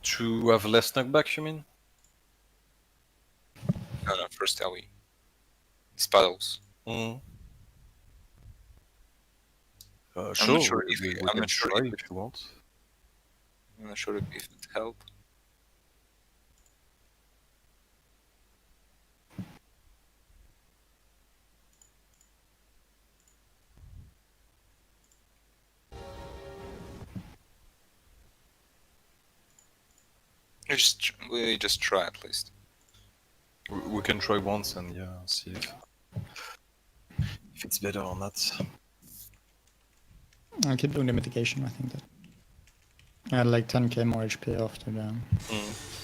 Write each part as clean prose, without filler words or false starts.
To have less knockback, you mean? No, first AoE. Spells. Mm. I'm Sure, not sure if we I'm can not sure try if if you want. I'm not sure if it helped. We just try at least. We can try once and yeah, see if it's better or not. I keep doing the mitigation, I think that. I had like 10k more HP after the... Mm.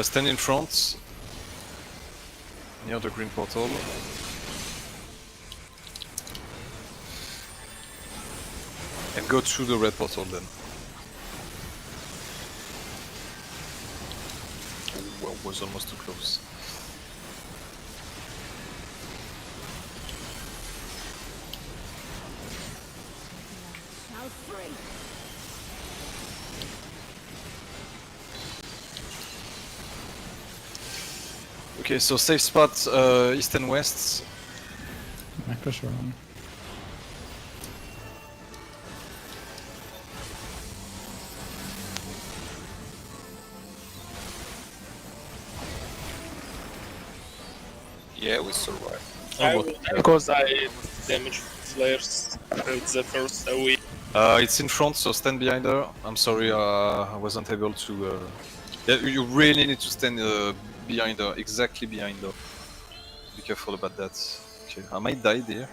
Stand in front, near the green portal. And go through the red portal then. Well, was almost too close. Okay, so safe spot, east and west. Macros were on. Yeah, we survived. Because I damaged flares with the first AoE. It's in front, so stand behind her. I'm sorry, I wasn't able to... Yeah, you really need to stand behind her, exactly behind her. Be careful about that. Okay, I might die there.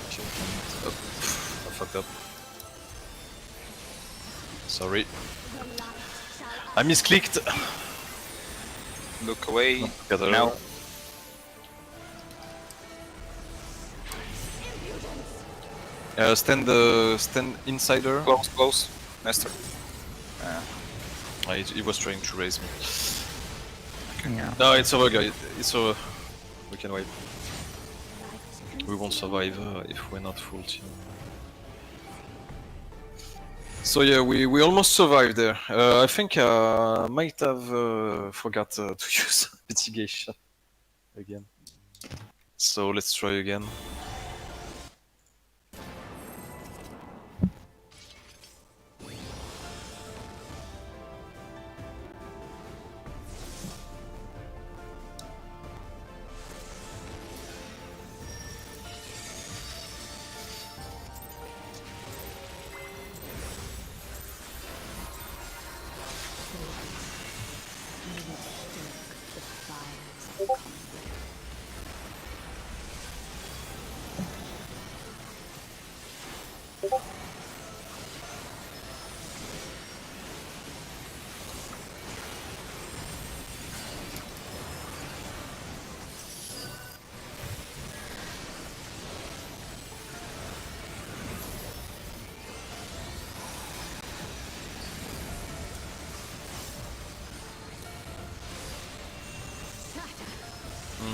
Okay, I fucked up. Sorry. I misclicked! Look away. Together. Now. Stand inside her. Close, close. Master. He was trying to raise me. Yeah. No, it's over, guys. It's over. We can wait. We won't survive if we're not full team. So yeah, we almost survived there. I think I might have forgot to use mitigation again. So let's try again.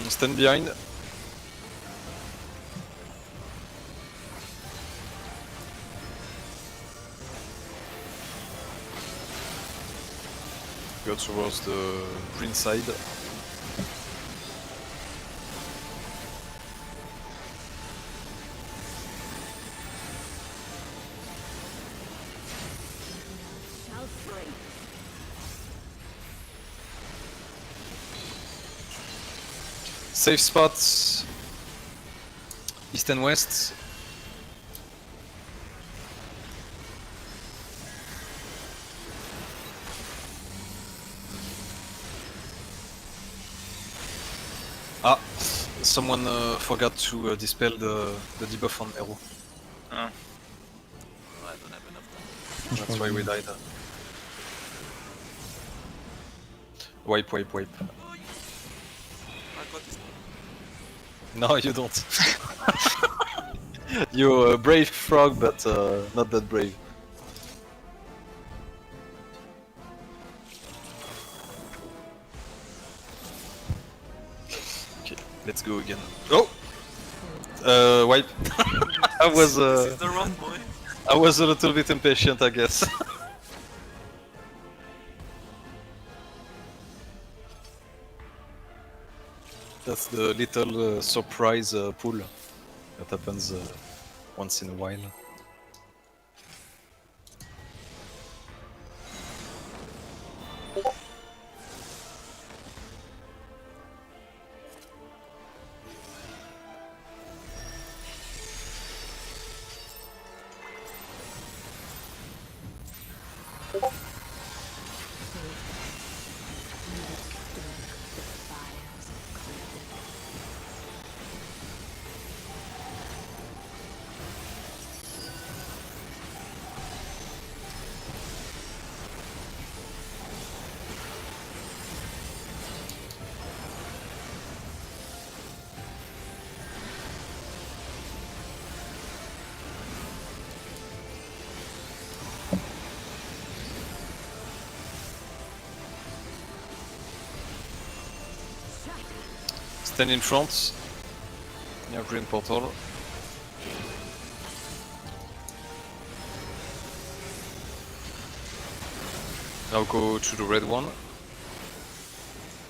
Stand behind. Go towards the green side. Safe spots, east and west. Someone forgot to dispel the debuff on Nero. Oh. I don't have enough time. That's why we died. Wipe. I got this. No, you don't. You're a brave frog, but not that brave. Okay, let's go again. Oh! Wipe. I was This is the wrong boy. I was a little bit impatient, I guess. That's the little surprise pull that happens once in a while. Stand in front. Near green portal. Now go to the red one.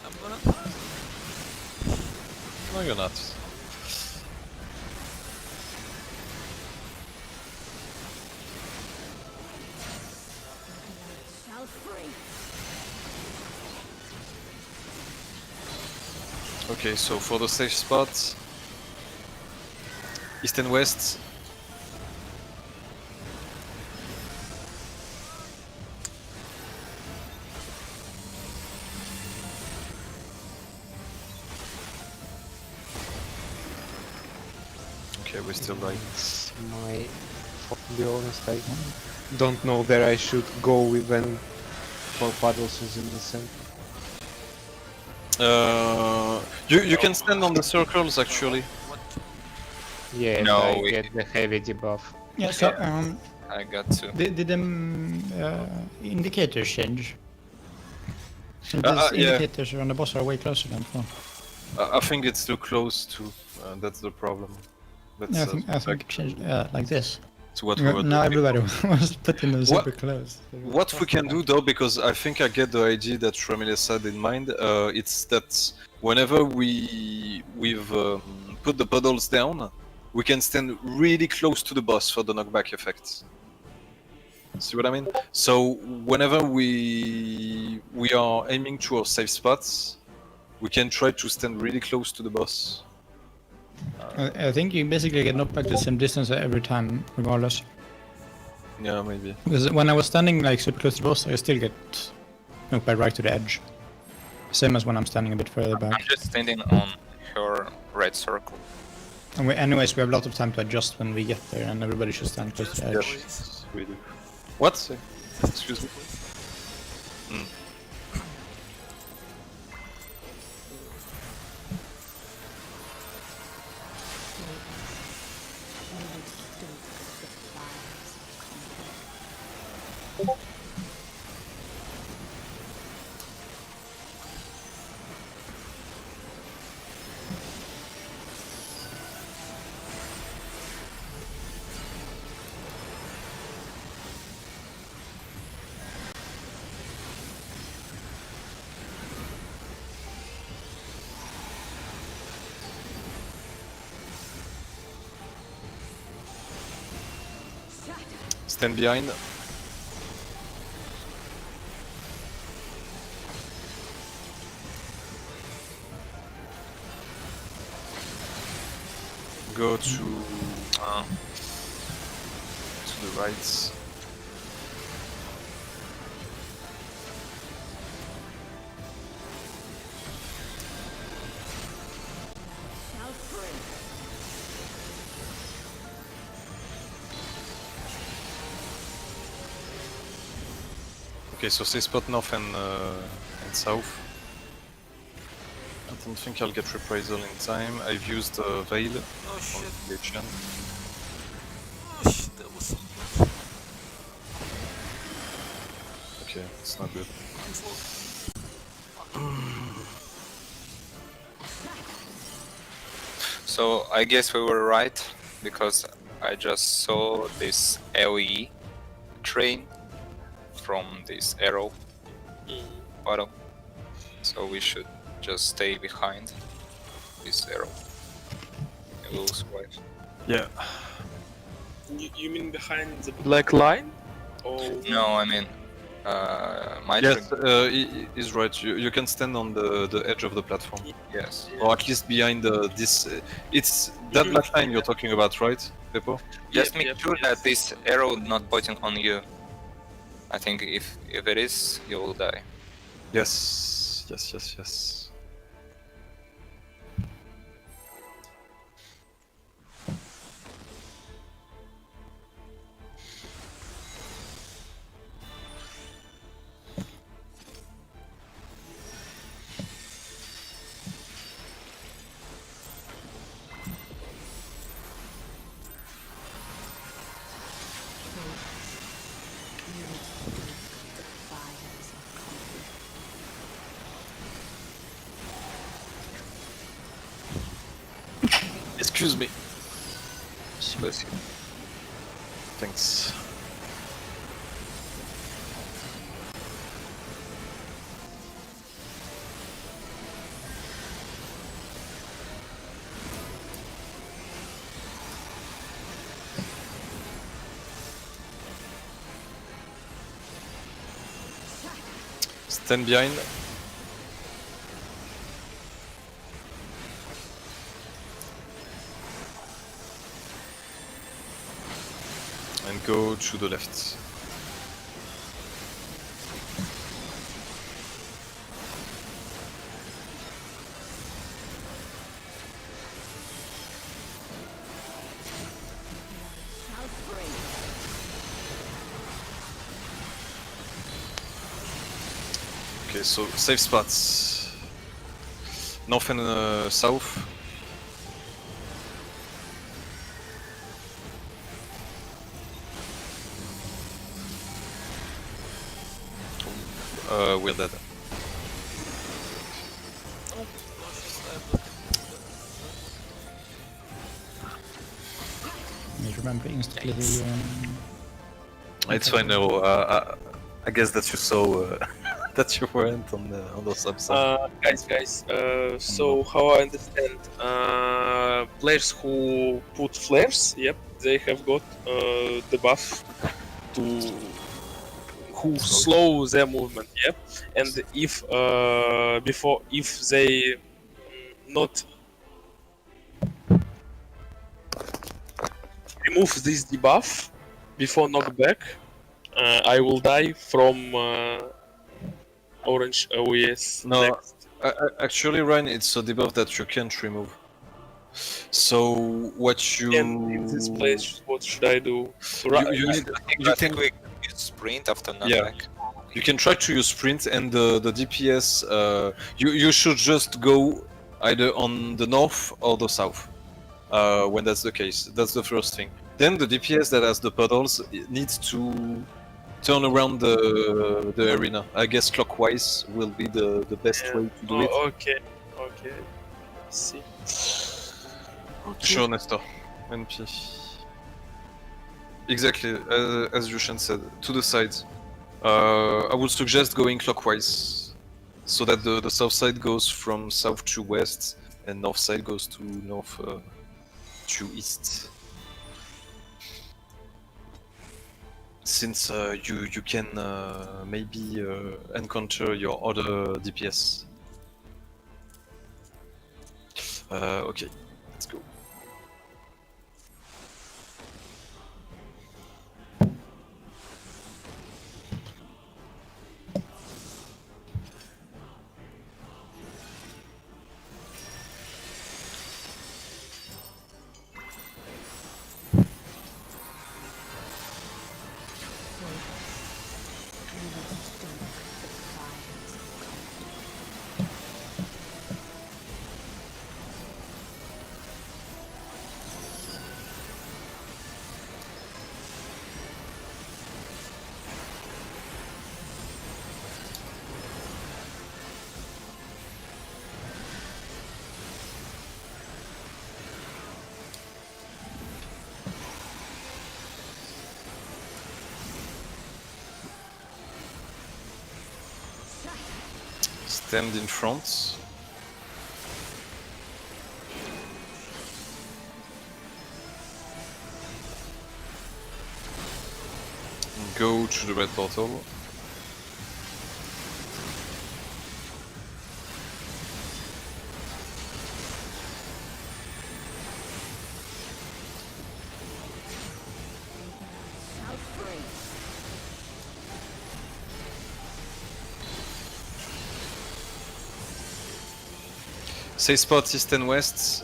I'm gonna. No, you're not. Okay, so for the safe spot, east and west. Okay, we're still like. To be honest, I don't know where I should go when for paddles is in the center. You can stand on the circles actually. Yeah, No, I we- get the heavy debuff. Yeah, so I got to. did the indicators change? So these yeah. indicators on the boss are way closer than before. I think it's too close to. That's the problem. Let's Yeah, I think it changed like this. to what we were Now doing. everybody was putting them super close. What we can do though, because I think I get the idea that Ramirez had in mind, it's that whenever we've put the puddles down, we can stand really close to the boss for the knockback effect. See what I mean? So whenever we are aiming to our safe spots, we can try to stand really close to the boss. I think you basically get knocked back the same distance every time, regardless. Yeah, maybe. Because when I was standing like super close to the boss, I still get knocked back right to the edge. Same as when I'm standing a bit further I'm back. just standing on her red circle. And anyways, we have a lot of time to adjust when we get there, and everybody should stand close to the edge. Yes, we do. What? Excuse me. Stand behind. Go to the right. Okay, so say spot north and south. I don't think I'll get reprisal in time. I've used Veil Oh on shit. Legion. Oh shit, that was so good. Okay, it's not good. So I guess we were right because I just saw this AoE train from this arrow bottom. So we should just stay behind this arrow. It will survive. Yeah. You mean behind the black line? Oh, No, I mean, my Yes, train. he's right. You can stand on the edge of the platform. Yes. Or at least behind this. It's that Mhm. black line you're talking about, right, Peppo? Just Yep, make yep, sure yes. that this arrow not pointing on you. I think if it is, you will die. Yes. Yes, yes, yes. Excuse me. Bless you. Thanks. Stand behind. And go to the left. Okay, so safe spots. North and south. We're dead. Oh shit, I have Need to remember instantly the It's fine now. I guess that you saw that you weren't on the subside. Guys, so how I understand, players who put flares, yep, they have got the buff to who slow their movement, yep. And if if they not remove this debuff before knockback, I will die from orange OES. No, next. actually, Ryan, it's a debuff that you can't remove. So what you And in this place, what should I do? you need I you think can we can sprint after Yeah. knockback. you can try to use sprint and the DPS. You should just go either on the north or the south. When that's the case, that's the first thing. Then the DPS that has the puddles needs to turn around the arena. I guess clockwise will be the best Yeah. way to do it. Oh, okay. See. Okay. Sure, Nestor. NP. Exactly, as Yushan said, to the sides. I would suggest going clockwise, so that the south side goes from south to west, and north side goes to north to east. Since you can maybe encounter your other DPS. Okay, let's go. stand in front. Go to the red portal. Say spot east and west.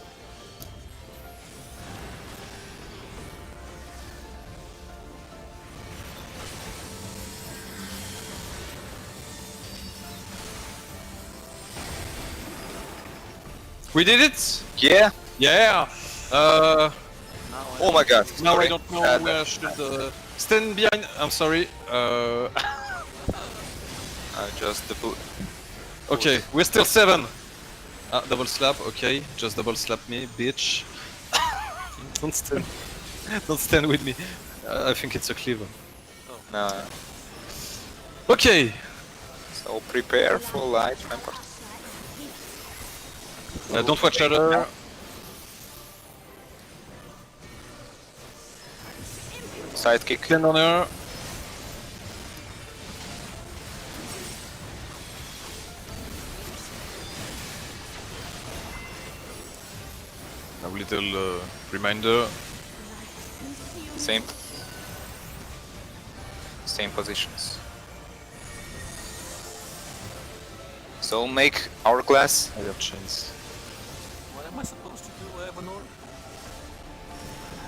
We did it! Yeah. Yeah! Oh my god. Now sorry. I don't know Bad. where I should stand behind. I'm sorry. Just the Okay, we're still 7. Double slap, okay. Just double slap me, bitch. Don't stand. Don't stand with me. I think it's a cleaver. No. Okay. So prepare for light rampart. Don't watch other. Sidekick. Stand on her. A little reminder. Same positions. So make hourglass. I have chains. What am I supposed to do? I have an orb.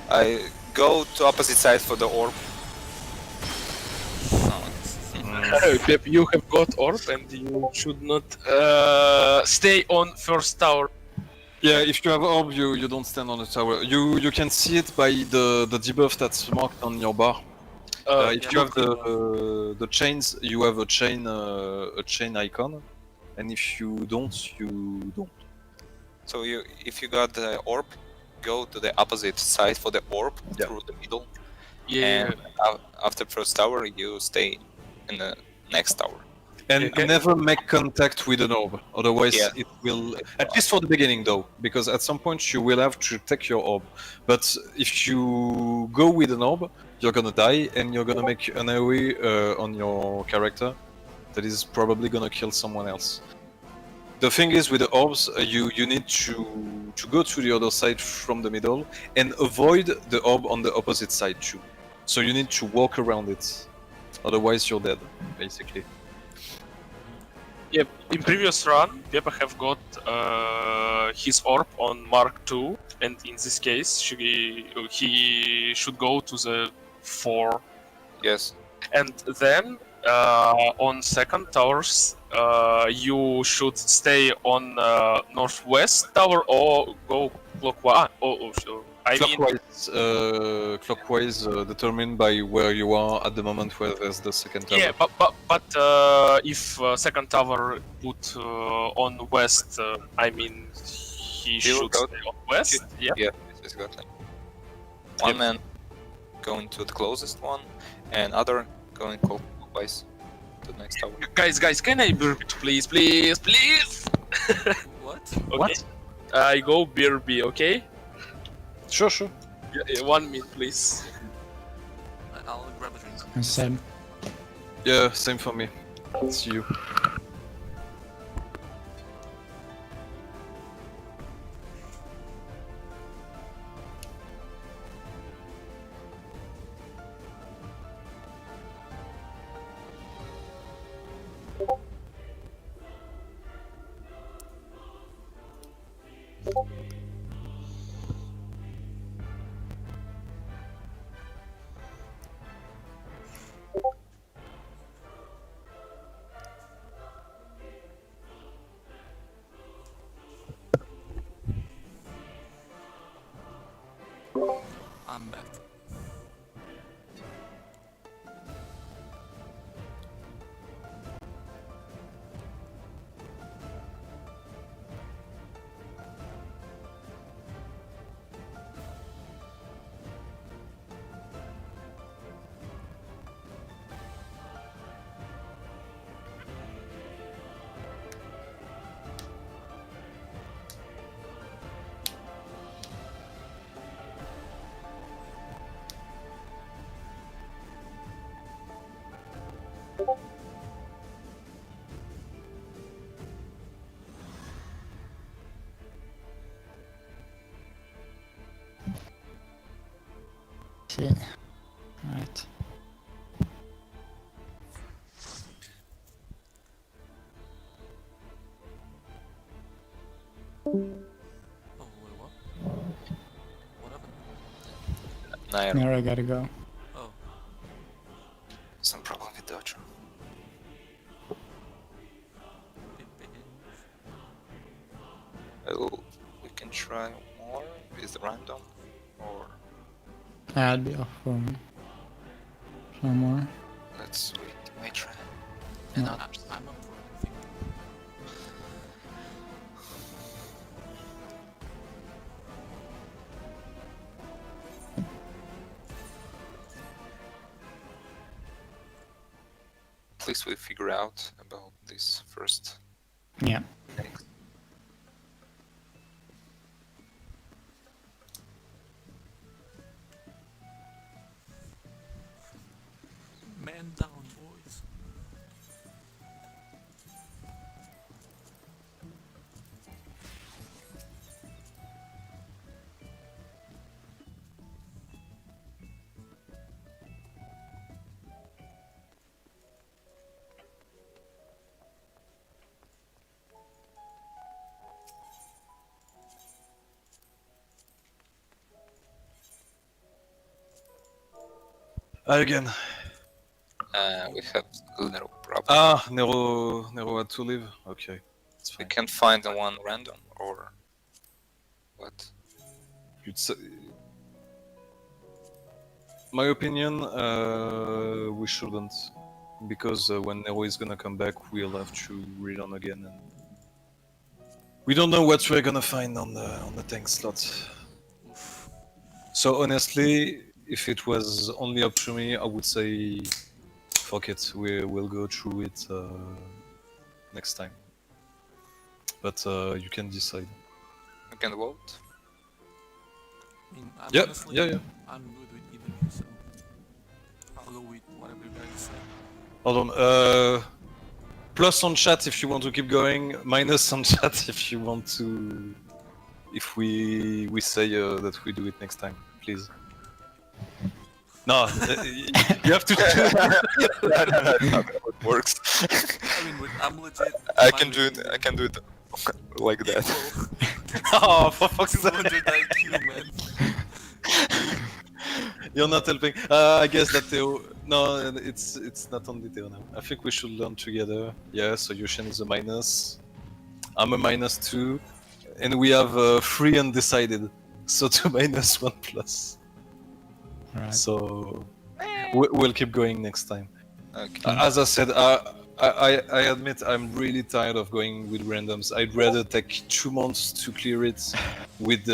I go to opposite side for the orb. Pep, you have got orb and you should not stay on first tower. Yeah, if you have orb, you don't stand on the tower. You can see it by the debuff that's marked on your bar. If you have the chains, you have a chain icon, and if you don't, you don't. So if you got the orb, go to the opposite side for the orb through the middle. Yeah. And after first tower, you stay in the next tower. And Okay. never make contact with an orb, otherwise Yeah. it will. At least for the beginning, though, because at some point you will have to take your orb. But if you go with an orb, you're gonna die, and you're gonna make an AoE on your character that is probably gonna kill someone else. The thing is, with the orbs, you need to go to the other side from the middle and avoid the orb on the opposite side too. So you need to walk around it, otherwise you're dead, basically. Yep. In previous run, Pepe have got his orb on Mark II, and in this case, he should go to the 4, Yes. and then on second towers, you should stay on northwest tower or go clockwise. I mean, Clockwise determined by where you are at the moment where there's the second tower. yeah, but if second tower put on west, I mean he He will should go- stay on west. Yeah. Yeah, exactly. One man going to the closest one, and other going clockwise to the next tower. Guys, can I beer it, please? What? Okay. What? I go beer B, okay? Sure. Yeah, 1 minute, please. I'll grab a drink. And same. Yeah, same for me. See you. I'm back. See. Right. Oh, wait, what? What happened? Nair, Nero gotta go. Oh, some problem with Dodger. Well, we can try more with random, or I'd be off for some more. let's wait my try. No. And I'm others. up for anything. At least we figure out about this first. Yeah. Next. Man down, boys. Again. We have little problem. Ah, Nero had to leave. Okay, it's We fine. can find the one random, or what? You'd say... My opinion, we shouldn't, because when Nero is gonna come back, we'll have to read on again, and we don't know what we're gonna find on the tank slot. Oof. So honestly, if it was only up to me, I would say, fuck it, we'll go through it next time. But you can decide. We can vote. I mean, I'm Yep, honestly, yeah. I'm good with either of you, so I'll go with whatever you guys say. Hold on. Plus on chat if you want to keep going. Minus on chat if you want to. If we say that we do it next time, please. No, you have to. That's not how it works. I mean, I'm legit. I fine can with do it. either. I can do it like that. Oh, for fuck's sake! 200 IQ, man. You're not helping. I guess that Theo. No, it's not only Theo now. I think we should learn together. Yeah. So Yushin is a minus. I'm a -2, and we have 3 undecided. So 2 minus 1 plus. Alright. So we'll keep going next time. Okay. As I said, I admit I'm really tired of going with randoms. I'd rather take 2 months to clear it with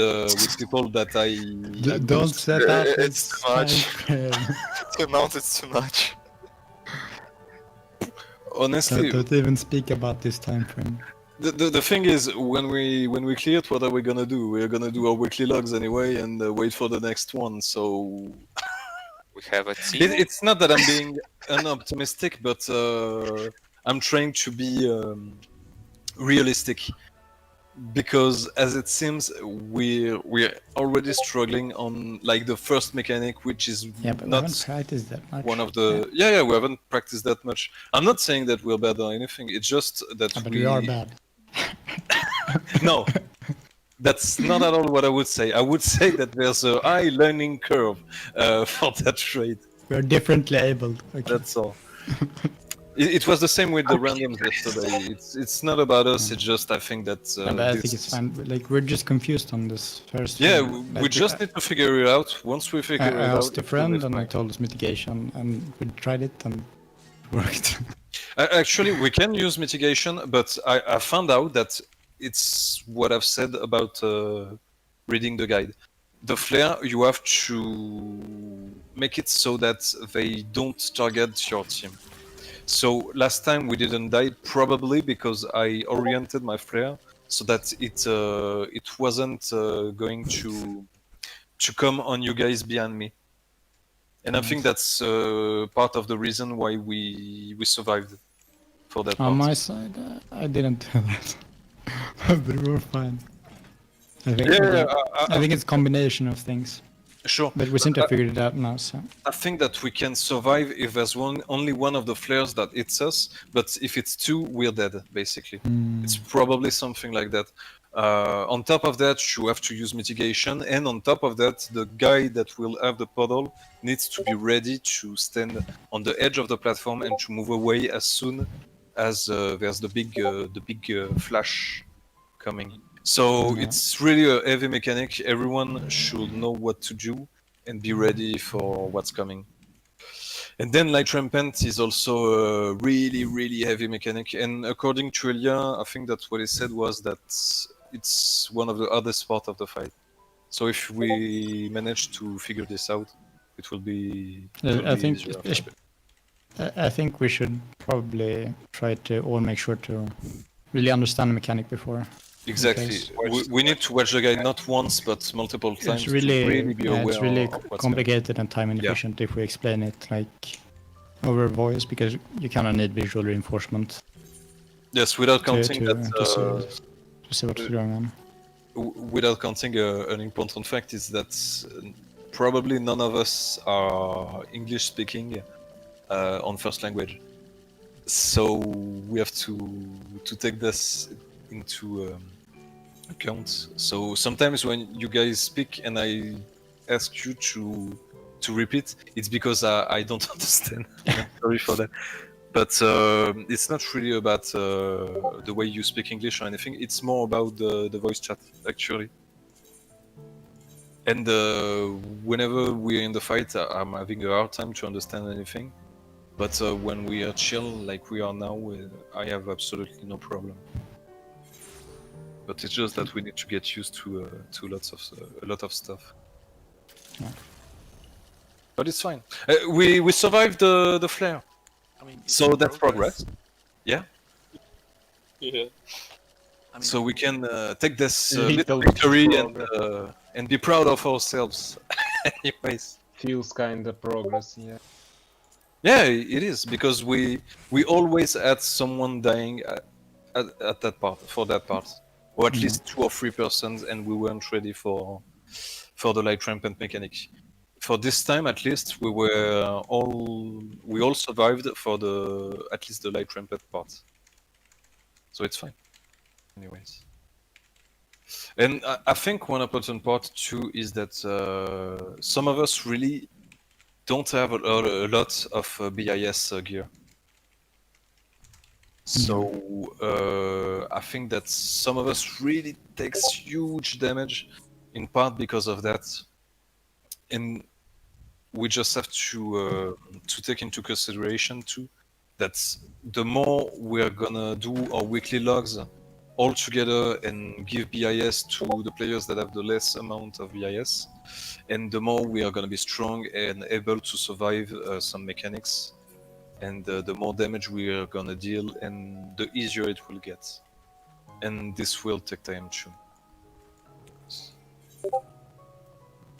people that I Don't set up It's this too much. time frame. 2 months is too much. honestly. Don't even speak about this time frame. The thing is, when we clear it, what are we gonna do? We're gonna do our weekly logs anyway and wait for the next one. So We have a team. it's not that I'm being unoptimistic, but I'm trying to be realistic, because as it seems we're already struggling on like the first mechanic, which is Yeah, but we not haven't practiced that much. one of the yeah we haven't practiced that much. I'm not saying that we're bad or anything. It's just that But we are bad. No, that's not at all what I would say. I would say that there's a high learning curve for that trait. We are differently abled. Okay. That's all. It was the same with the randoms yesterday. It's not about us. It's just I think that. No, but I think it's fine. Like, we're just confused on this first. Yeah, one. we Like, just need to figure it out. Once we figure I it out, asked a it will friend be and I fine. told us mitigation, and we tried it and it worked. Actually, we can use mitigation, but I found out that it's what I've said about reading the guide. The flare, you have to make it so that they don't target your team. So last time we didn't die, probably because I oriented my flare so that it wasn't going to come on you guys behind me. And I think that's part of the reason why we survived for that On part. my side, I didn't do that. But we were fine. I think, Yeah, I think it's a combination of things. sure. But we seem to have figured it out now, so... I think that we can survive if there's only one of the flares that hits us, but if it's two, we're dead, basically. It's probably something like that. On top of that, you have to use mitigation, and on top of that, the guy that will have the puddle needs to be ready to stand on the edge of the platform and to move away as soon as there's the big flash coming. So it's really a heavy mechanic. Everyone should know what to do and be ready for what's coming. And then Light Rampant is also a really heavy mechanic. And according to Elia, I think that what he said was that it's one of the hardest part of the fight. So if we manage to figure this out, it will be. I think easier after. I think we should probably try to all make sure to really understand the mechanic before. Exactly. Because We need to watch the guy not once but multiple times it's really, to really be aware it's really of what's complicated and time inefficient if we explain it like over voice, because you kind of need visual reinforcement Yes, without to, counting to, that. to see what's going on. Without counting an important fact is that probably none of us are English speaking on first language, so we have to take this into account. So sometimes when you guys speak and I ask you to repeat, it's because I don't understand. Sorry for that. But it's not really about the way you speak English or anything. It's more about the voice chat, actually. And whenever we're in the fight, I'm having a hard time to understand anything. But when we are chill, like we are now, I have absolutely no problem. But it's just that we need to get used to a lot of stuff. Yeah. But it's fine. We survived the flare. I mean, it's So in that's progress. Yeah. Yeah. I mean, So we can take this Little little victory progress. and be proud of ourselves. Anyways. Feels kinda progress, yeah. Yeah, it is because we always had someone dying at that part for that part, or at least 2 or 3 persons, and we weren't ready for the light rampant mechanic. For this time, at least, we all survived for at least the light rampant part, so it's fine. Anyways, and I think one important part too is that some of us really don't have a lot of BIS gear. So I think that some of us really takes huge damage, in part because of that, and we just have to take into consideration too that the more we're gonna do our weekly logs all together and give BIS to the players that have the less amount of BIS, and the more we are gonna be strong and able to survive some mechanics, and the more damage we are gonna deal, and the easier it will get. And this will take time too.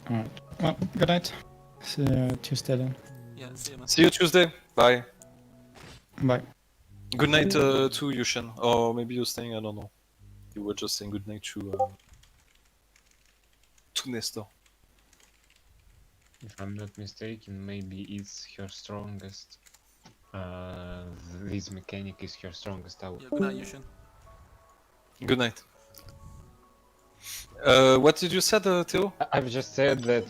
Alright. Well, good night. See you Tuesday then. yeah, see you, man. See you Tuesday. Bye. Bye. Good night to Yushin. Or maybe you're staying, I don't know. You were just saying good night to Nestor. If I'm not mistaken, maybe it's her strongest. This mechanic is her strongest tower. Yeah, good night, Yushin. Good night. What did you say, Theo? I've just said that,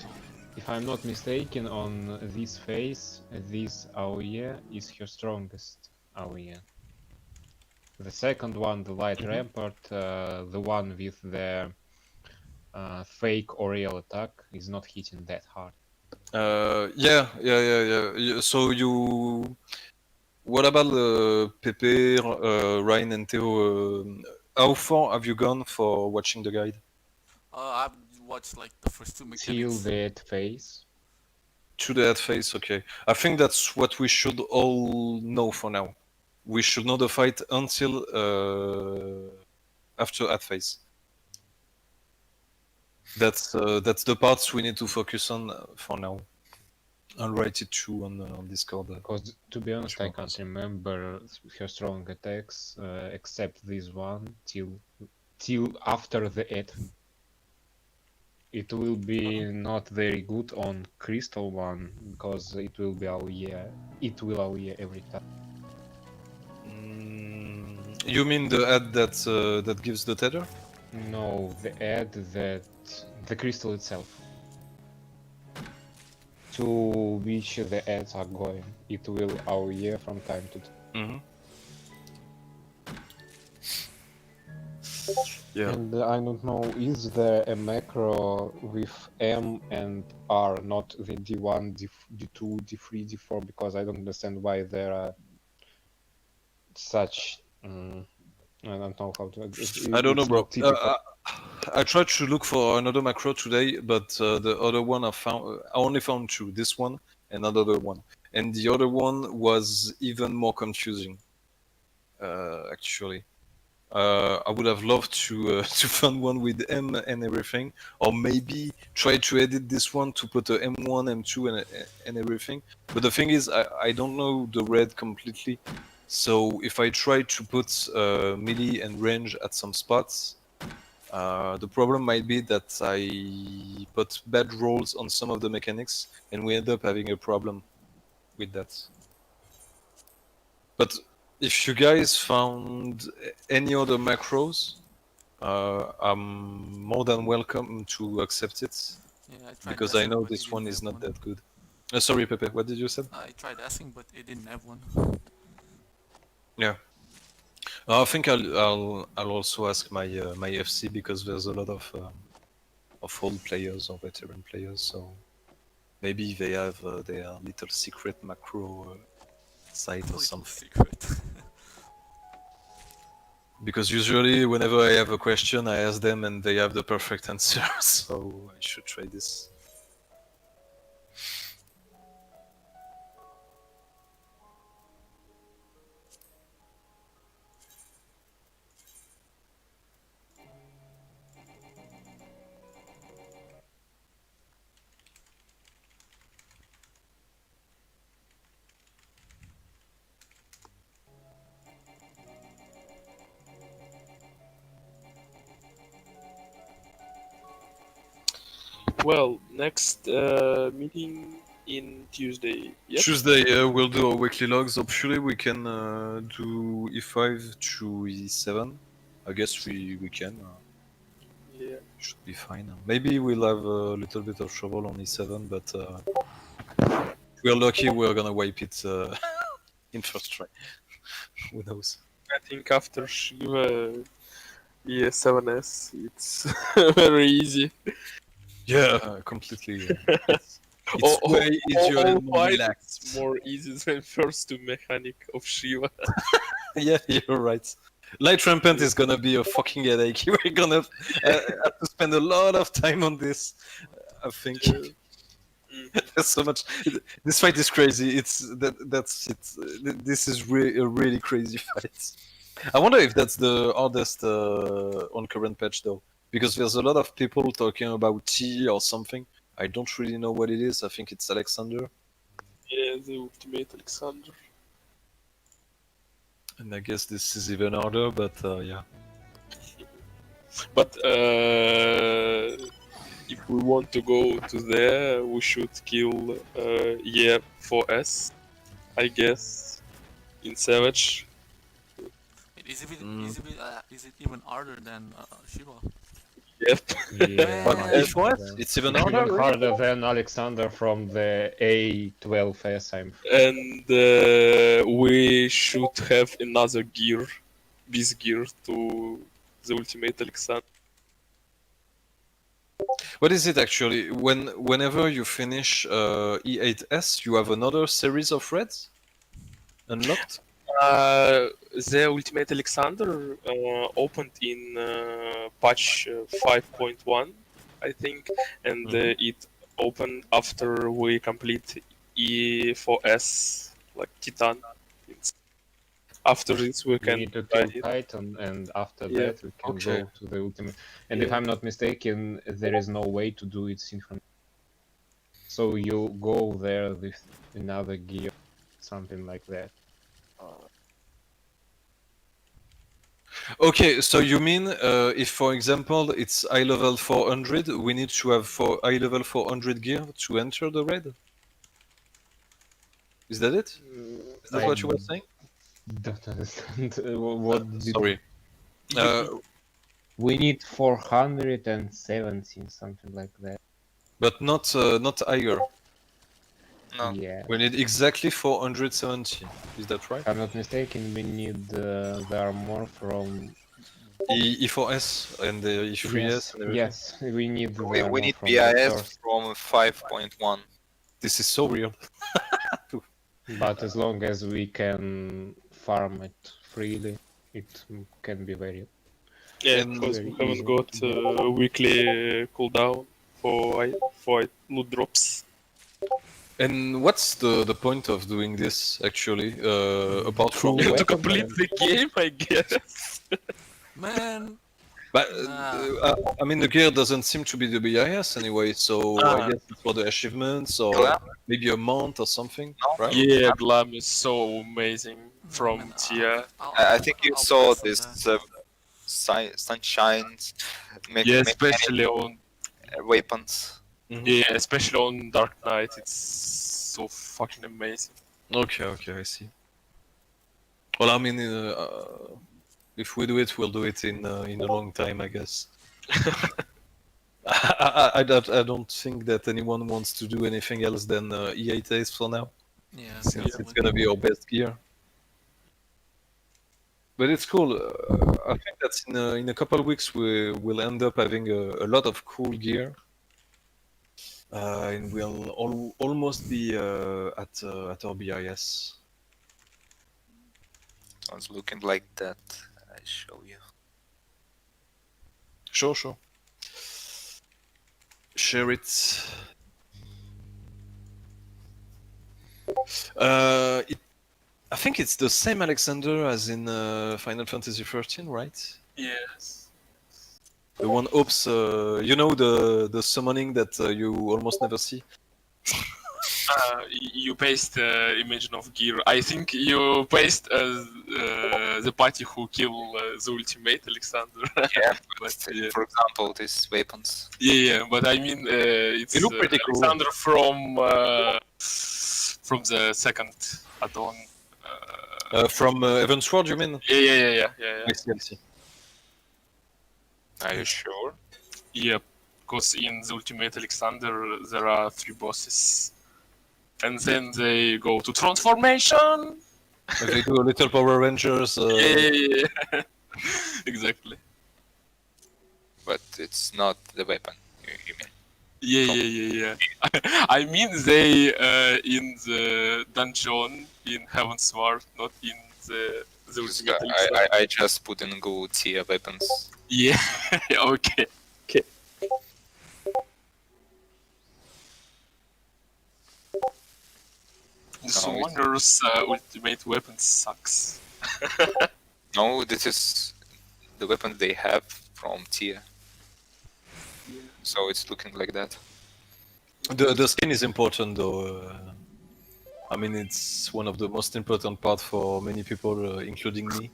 if I'm not mistaken, on this phase, this AOE is her strongest AOE. The second one, the light rampart, the one with the fake or real attack, is not hitting that hard. Yeah. So you... What about Pepe, Ryan and Theo? How far have you gone for watching the guide? I've watched like the first two Till mechanics. that phase. To the head phase, okay. I think that's what we should all know for now. We should know the fight until after head phase. That's the parts we need to focus on for now. I'll write it too on Discord. Because to be honest, I Sure. can't remember her strong attacks except this one till after the XIV. It will be not very good on Crystal one because it will be AOE. It will AOE every time. You mean the ad that gives the tether? No, the ad that the crystal itself. To which the ads are going, it will AOE from time to time. Mm-hmm. Yeah. And I don't know, is there a macro with M and R, not the D1, D2, D3, D4? Because I don't understand why there are such. I don't know how to. I don't know, it's bro. not typical. I tried to look for another macro today, but the other one I only found two. This one and another one, and the other one was even more confusing. Actually, I would have loved to to find one with M and everything, or maybe try to edit this one to put a M1, M2, and everything. But the thing is, I don't know the red completely. So if I try to put melee and range at some spots, the problem might be that I put bad rolls on some of the mechanics, and we end up having a problem with that. But if you guys found any other macros, I'm more than welcome to accept it, Yeah, I tried because I asking, know but it this one didn't is have not that good. Sorry, Pepe, what did you say? I tried asking, but it didn't have one. Yeah. I think I'll also ask my my FC, because there's a lot of old players or veteran players, so maybe they have their little secret macro site or Little something. secret. Because usually whenever I have a question, I ask them and they have the perfect answer, so I should try this. Well, next meeting in Tuesday. Yep. Tuesday we'll do our weekly logs. Hopefully we can do E5 to E7. I guess we can. Yeah. Should be fine. Maybe we'll have a little bit of trouble on E7, but if we're lucky, we're gonna wipe it in first try. Who knows? I think after Shiva E7S, it's very easy. Yeah, completely. It's All- way easier all and more fight relaxed. is more easy than first two mechanic of Shiva. Yeah, you're right. Light Rampant is gonna be a fucking headache. We're gonna have to spend a lot of time on this. I think there's so much. This fight is crazy. That's it. This is a really crazy fight. I wonder if that's the hardest on current patch though, because there's a lot of people talking about T or something. I don't really know what it is. I think it's Alexander, Yeah, the ultimate Alexander. and I guess this is even harder. But yeah. But if we want to go to there, we should kill E4S, I guess, in Savage. Is it even harder than Shiva? Yep. Yeah, But Yeah. if what? It's even it's harder. even harder than Alexander from the A12S. And we should have another gear, this gear to the ultimate Alexander. What is it actually? Whenever you finish E8S, you have another series of reds unlocked. The Ultimate Alexander opened in patch 5.1, I think, and it opened after we complete E4S, like Titan. After this, we We can need to try kill it. Titan, and after Yeah. that we can Okay. go to the ultimate. And if I'm not mistaken, there is no way to do it synchronously. So you go there with another gear, something like that. Okay, so you mean if, for example, it's eye level 400, we need to have for eye level 400 gear to enter the raid? Is that it? Is that I what you were saying? don't understand what did Sorry. we need 417, something like that. But not not higher. No. Yeah. We need exactly 470. Is that right? If I'm not mistaken, we need the armor from E4S and the E3S and everything. yes, we need the We armor need from the BIS first. from 5.1. This is so weird. But as long as we can farm it freely, it can be very. Yeah, And- because we Very haven't got weekly cooldown for loot drops. And what's the point of doing this actually? Apart from Cool. To complete the game, I guess. Man, but Ah. I mean the gear doesn't seem to be the BIS anyway, so I guess it's for the achievements or Glam? maybe a mount or something, right? Yeah, Glam is so amazing from man, Tia. I think you I'll saw pass on this that. sunshine Yeah, especially on weapons. yeah, especially on Dark Knight, it's so fucking amazing. Okay, I see. Well, I mean, if we do it, we'll do it in a long time, I guess. I don't think that anyone wants to do anything else than E8 for now, Yeah, since it's definitely. gonna be our best gear. But it's cool. I think that in a couple of weeks we will end up having a lot of cool gear, and we'll almost be at our BIS. It's looking like that. I show you. Sure. Share it. I think it's the same Alexander as in Final Fantasy 13, right? Yes. The one Ops, you know the summoning that you almost never see. You paste image of gear. I think you paste the party who kill the ultimate Alexander. Yeah, But, yeah. for example, these weapons. Yeah, but I mean it's They look pretty cool. Alexander from the second add-on. From Evansward, you mean? Yeah. I see. Are you sure? Yeah, because in the Ultimate Alexander there are 3 bosses. And then they go to transformation! If they do a little Power Rangers. Yeah. Exactly. But it's not the weapon. You mean? Yeah. I mean they in the dungeon in Heaven's Sword, not in the Ultimate Alexander. I just put in Google tier weapons. Yeah, okay. This No, Wanderer's ultimate weapon sucks. No, this is the weapon they have from tier. So it's looking like that. The skin is important though. I mean, it's one of the most important parts for many people, including me,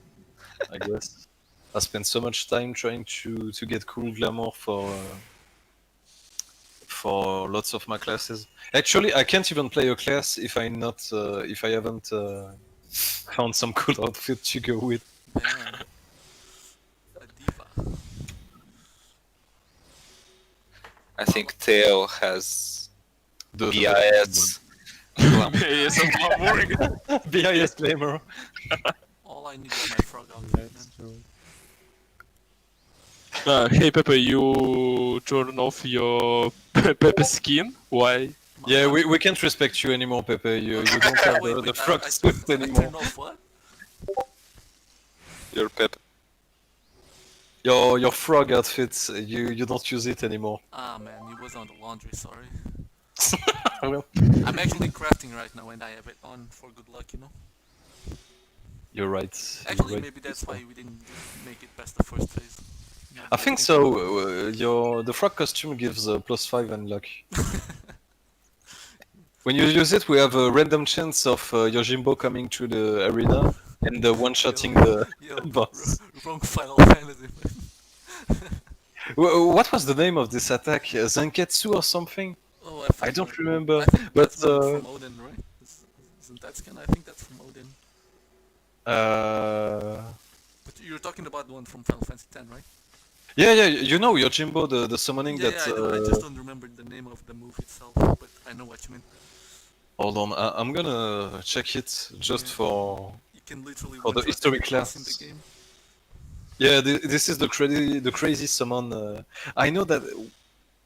I guess. I spent so much time trying to get cool glamour for lots of my classes. Actually, I can't even play a class if I haven't found some cool outfit to go with. Man. A diva. I think Theo has The BIS. Yes, I'm glamoring. BIS glamour. All I need is my frog outfit, man. That's true. Hey Pepe, you turn off your Pepe skin? Why? Yeah, we can't respect you anymore, Pepe. You don't have the frog suit I anymore. turned off what? Your Pep. Your frog outfit, you don't use it anymore. Ah man, it was on the laundry, sorry. Well, I'm actually crafting right now and I have it on for good luck, you know? you're right. Actually, maybe that's why we didn't make it past the first phase. I think so. The frog costume gives +5 and luck. When you use it, we have a random chance of Yojimbo coming to the arena and one-shotting the Yo, boss. wrong Final Fantasy. What was the name of this attack? Zenketsu or something? Oh, I don't remember. I think But that's from Odin, right? Isn't that skin? I think that's from Odin. But you're talking about the one from Final Fantasy X, right? yeah, you know Yojimbo, the summoning Yeah, that. I know. I just don't remember the name of the move itself, but I know what you mean. Hold on, I'm gonna check it just Yeah. for. You can literally For the one-shot history every boss in class. the game. Yeah, this is the crazy summon. I know that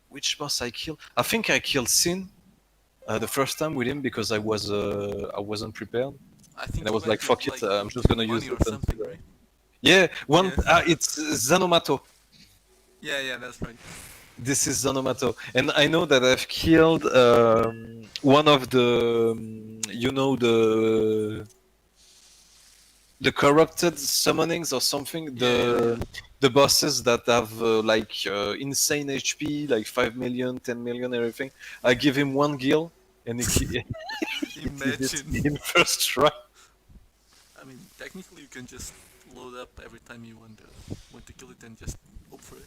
which boss I killed. I think I killed Sin the first time with him because I wasn't prepared, I think and I you was went like, with, fuck it, I'm just gonna use money it. or something, Until, right? yeah, one. Yeah. It's Zanomato. Yeah, that's right. This is Zanomato, and I know that I've killed one of the, you know, the corrupted summonings or something. The bosses that have insane HP, like 5 million, 10 million, everything. I give him one gil, and he did it Imagine. in first try. I mean, technically you can just load up every time you want to kill it and just hope for it.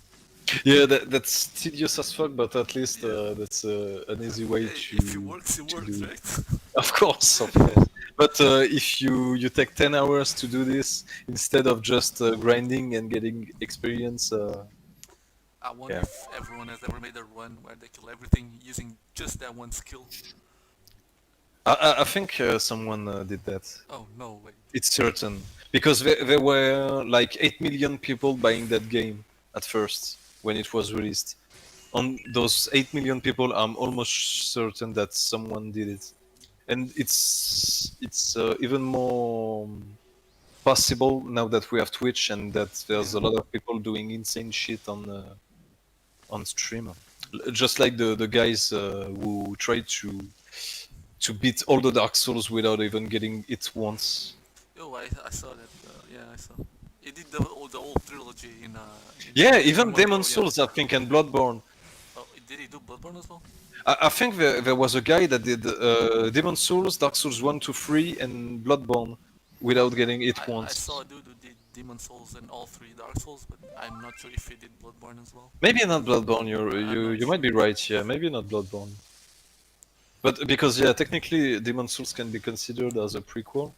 Yeah, that's tedious as fuck, but at least that's an easy way Yeah, to. if it works, it to works, do. right? Of course, of course. But if you take 10 hours to do this instead of just grinding and getting experience, I wonder Yeah. if everyone has ever made a run where they kill everything using just that one skill. I think someone did that. Oh, no way. It's certain because there were like 8 million people buying that game at first when it was released. On those 8 million people, I'm almost certain that someone did it, and it's even more possible now that we have Twitch and that there's a lot of people doing insane shit on stream. Just like the guys who try to beat all the Dark Souls without even getting it once. Yo, I saw that. Yeah, I saw. He did the whole trilogy in. Yeah, in even one Demon go, yeah. Souls, I think, and Bloodborne. Oh, did he do Bloodborne as well? I think there was a guy that did Demon Souls, Dark Souls 1 to 3, and Bloodborne without getting it I once. saw a dude who did Demon Souls and all 3 Dark Souls, but I'm not sure if he did Bloodborne as well. Maybe not Bloodborne. not You might be right. Yeah, maybe not Bloodborne. But because yeah, technically Demon Souls can be considered as a prequel,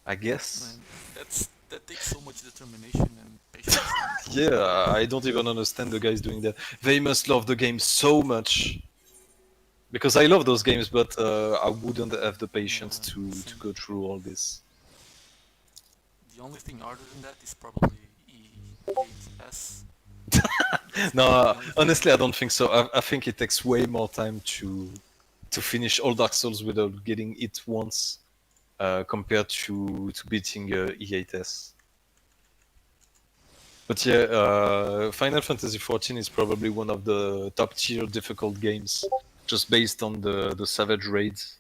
I guess. Man, that takes so much determination and patience. Yeah, I don't even understand the guys doing that. They must love the game so much. Because I love those games, but I wouldn't have the patience Yeah, to same. go through all this. The only thing harder than that is probably E8S. No, honestly, I don't think so. I think it takes way more time to finish all Dark Souls without getting it once, compared to beating E8S. But yeah, Final Fantasy XIV is probably one of the top tier difficult games, just based on the Savage raids.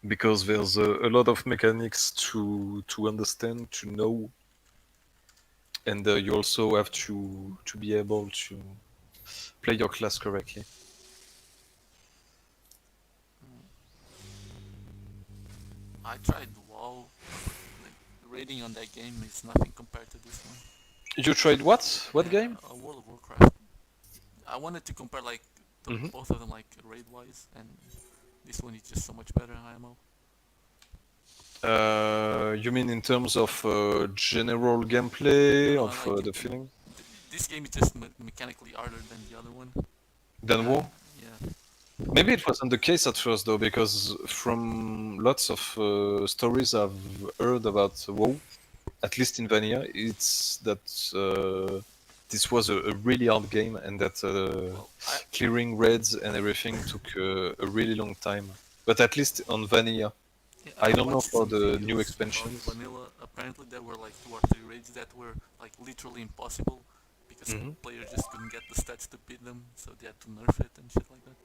Because there's a lot of mechanics to understand, to know, and you also have to be able to play your class correctly. I tried WoW, like, rating on that game is nothing compared to this one. You tried what? What Yeah, game? World of Warcraft. I wanted to compare like Mhm. both of them like raid wise, and this one is just so much better IMO. You mean in terms of general gameplay, No, of I like the it. feeling? This game is just mechanically harder than the other one. Than WoW? Yeah. Maybe it wasn't the case at first though, because from lots of stories I've heard about WoW, at least in Vanilla, it's that this was a really hard game and that Well, clearing raids and everything took a really long time. But at least on Vanilla. I don't know watched for some the videos new of expansions. Vanilla, apparently there were like 2 or 3 raids that were like literally impossible because Mhm. players just couldn't get the stats to beat them, so they had to nerf it and shit like that.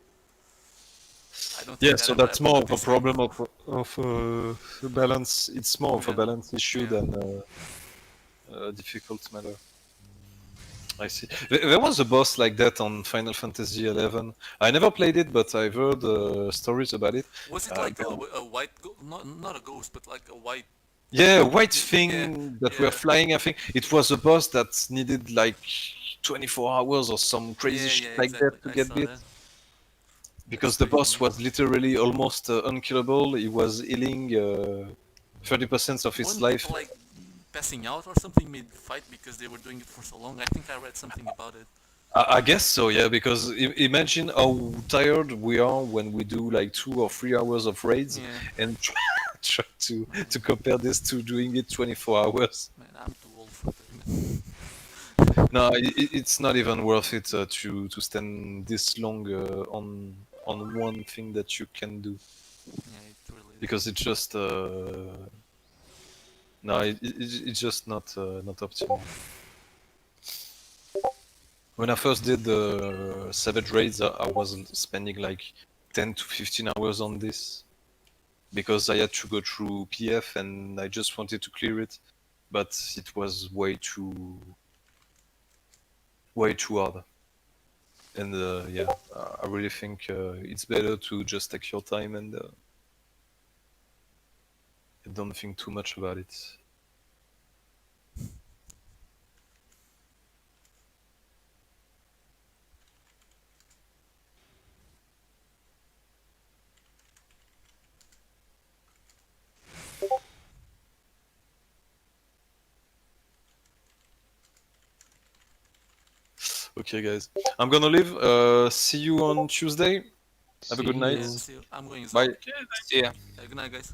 I don't Yeah, think so that ever that's happened more with of a this game. problem of balance. It's more of a Yeah. balance issue Yeah. than a difficult matter. I see. There was a boss like that on Final Fantasy XI. I never played it, but I've heard stories about it. Was it like a white, not a ghost, but like a white? Yeah, white thing Yeah, that yeah. were flying. I think it was a boss that needed like 24 hours or some crazy Yeah, shit yeah, like exactly. that to I get saw beat. that. Because That's the boss crazy. was literally almost unkillable. He was healing 30% of his Weren't life. people like passing out or something mid-fight because they were doing it for so long? I think I read something about it. I guess so, yeah. Because imagine how tired we are when we do like 2 or 3 hours of raids, Yeah, and try to compare this to doing it 24 hours. man, I'm too old for that, man. No, it's not even worth it to stand this long on one thing that you can do, Yeah, it really is. because it's just no, it's just not optimal. When I first did the Savage raids, I wasn't spending like 10 to 15 hours on this, because I had to go through PF and I just wanted to clear it, but it was way too hard. And yeah, I really think it's better to just take your time and don't think too much about it. Okay, guys, I'm gonna leave. See you on Tuesday. Have a good See night. Yeah, you. see you. I'm going as Bye. well. See ya. Good night, guys.